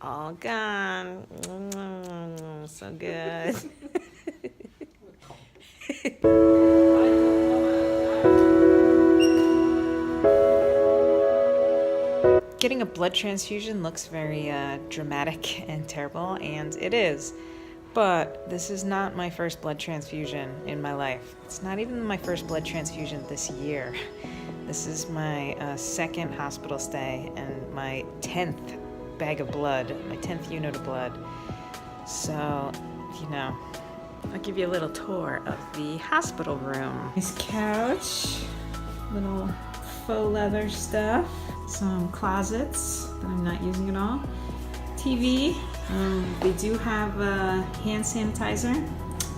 All gone. So good. Getting a blood transfusion looks very dramatic and terrible, and it is. But this is not my first blood transfusion in my life. It's not even my first blood transfusion this year. This is my second hospital stay and my 10th bag of blood, my 10th unit of blood. So, you know, I'll give you a little tour of the hospital room. Nice couch, little faux leather stuff, some closets that I'm not using at all, TV. They do have hand sanitizer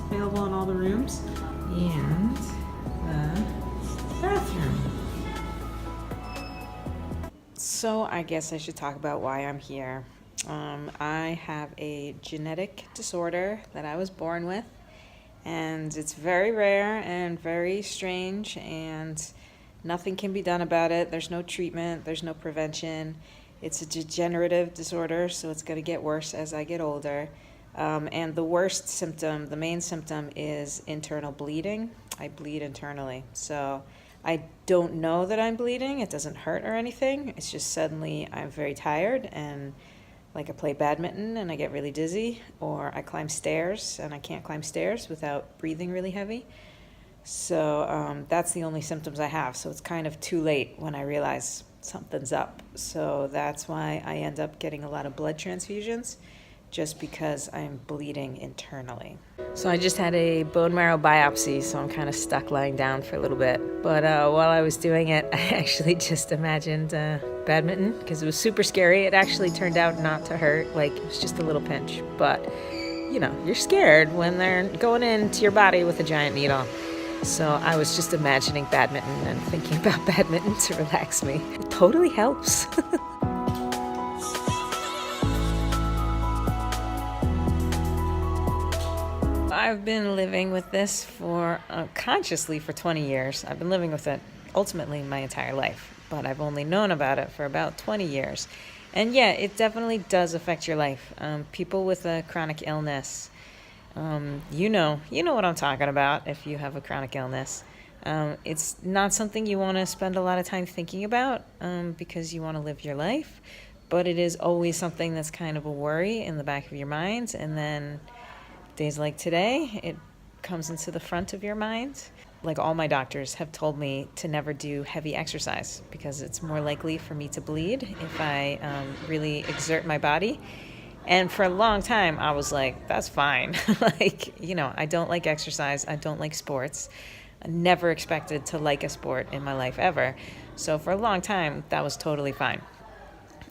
available in all the rooms, and the bathroom. So I guess I should talk about why I'm here. I have a genetic disorder that I was born with, and it's very rare and very strange, and nothing can be done about it. There's no treatment, there's no prevention. It's a degenerative disorder, so it's going to get worse as I get older. And the worst symptom, the main symptom, is internal bleeding. I bleed internally. So I don't know that I'm bleeding. It doesn't hurt or anything. It's just suddenly I'm very tired, and like I play badminton and I get really dizzy, or I climb stairs and I can't climb stairs without breathing really heavy. So that's the only symptoms I have. So it's kind of too late when I realize something's up. So that's why I end up getting a lot of blood transfusions, just because I'm bleeding internally. So I just had a bone marrow biopsy, so I'm kind of stuck lying down for a little bit. But while I was doing it, I actually just imagined badminton, because it was super scary. It actually turned out not to hurt, like it was just a little pinch. But, you know, you're scared when they're going into your body with a giant needle. So I was just imagining badminton and thinking about badminton to relax me. It totally helps. I've been living with this for consciously for 20 years. I've been living with it ultimately my entire life, but I've only known about it for about 20 years. And yeah, it definitely does affect your life. People with a chronic illness, you know what I'm talking about if you have a chronic illness. It's not something you want to spend a lot of time thinking about because you want to live your life, but it is always something that's kind of a worry in the back of your mind, and then days like today, it comes into the front of your mind. Like, all my doctors have told me to never do heavy exercise because it's more likely for me to bleed if I really exert my body. And for a long time, I was like, that's fine. Like, you know, I don't like exercise. I don't like sports. I never expected to like a sport in my life ever. So for a long time, that was totally fine.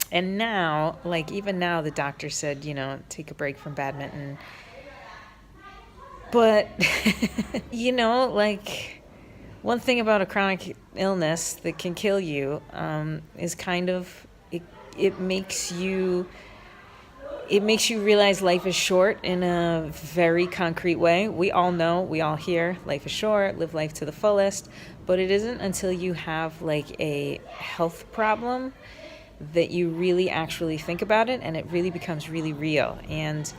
And now, like, even now, the doctor said, you know, take a break from badminton. But, you know, like, one thing about a chronic illness that can kill you is kind of, it makes you realize life is short in a very concrete way. We all know, we all hear, life is short, live life to the fullest. But it isn't until you have, like, a health problem that you really actually think about it, and it really becomes really real. And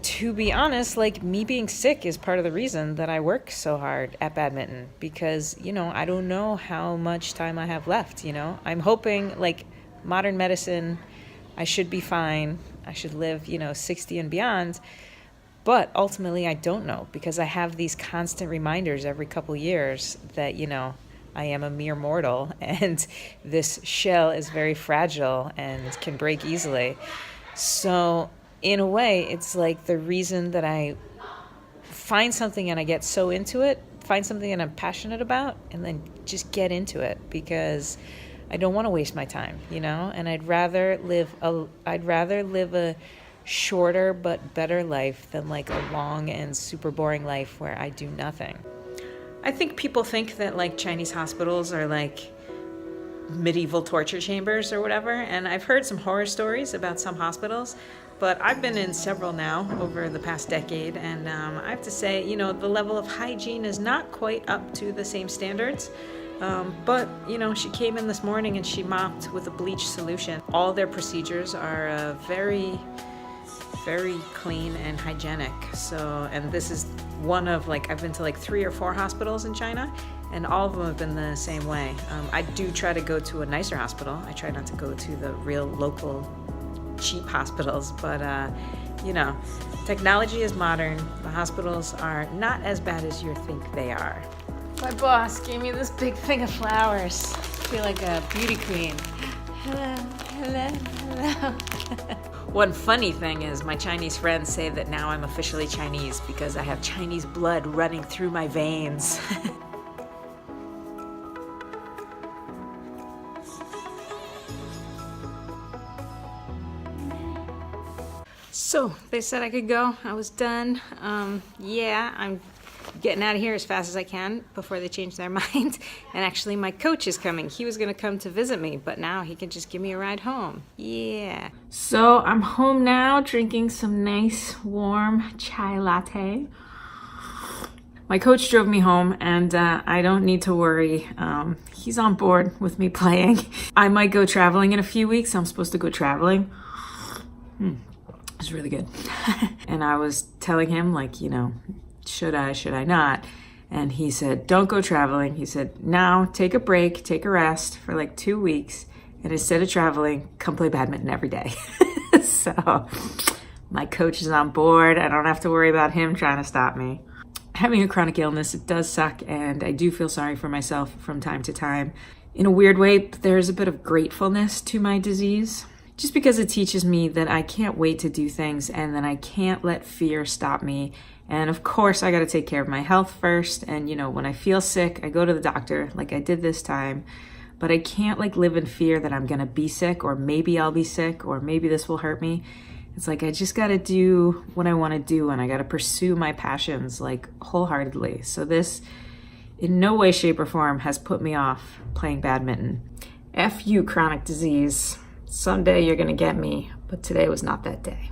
to be honest, like, me being sick is part of the reason that I work so hard at badminton, because, you know, I don't know how much time I have left, you know. I'm hoping, like, modern medicine, I should be fine. I should live, you know, 60 and beyond. But ultimately, I don't know, because I have these constant reminders every couple years that, you know, I am a mere mortal, and this shell is very fragile and can break easily. So in a way, it's like the reason that I find something and I get so into it, find something that I'm passionate about, and then just get into it, because I don't want to waste my time, you know? And I'd rather live a shorter but better life than like a long and super boring life where I do nothing. I think people think that, like, Chinese hospitals are like medieval torture chambers or whatever, and I've heard some horror stories about some hospitals. but I've been in several now over the past decade, and I have to say, you know, the level of hygiene is not quite up to the same standards. But, you know, she came in this morning and she mopped with a bleach solution. All their procedures are very clean and hygienic. So, and this is one of, like, I've been to like 3 or 4 hospitals in China, and all of them have been the same way. I do try to go to a nicer hospital. I try not to go to the real local cheap hospitals, but you know, technology is modern. The hospitals are not as bad as you think they are. My boss gave me this big thing of flowers. I feel like a beauty queen. Hello, hello, hello. One funny thing is my Chinese friends say that now I'm officially Chinese because I have Chinese blood running through my veins. So they said I could go. I was done. Yeah, I'm getting out of here as fast as I can before they change their mind. And actually my coach is coming. He was gonna come to visit me, but now he can just give me a ride home. Yeah. So I'm home now, drinking some nice warm chai latte. My coach drove me home, and I don't need to worry. He's on board with me playing. I might go traveling in a few weeks. I'm supposed to go traveling. It's really good. And I was telling him, like, you know, should I not? And he said, don't go traveling. He said, now take a break, take a rest for like 2 weeks, and instead of traveling, come play badminton every day. So my coach is on board. I don't have to worry about him trying to stop me. Having a chronic illness, it does suck, and I do feel sorry for myself from time to time. In a weird way, there's a bit of gratefulness to my disease, just because it teaches me that I can't wait to do things, and that I can't let fear stop me. And of course, I got to take care of my health first. And, you know, when I feel sick, I go to the doctor like I did this time. But I can't like live in fear that I'm going to be sick, or maybe I'll be sick, or maybe this will hurt me. It's like I just got to do what I want to do, and I got to pursue my passions like wholeheartedly. So this in no way, shape, or form has put me off playing badminton. F you, chronic disease. Someday you're going to get me, but today was not that day.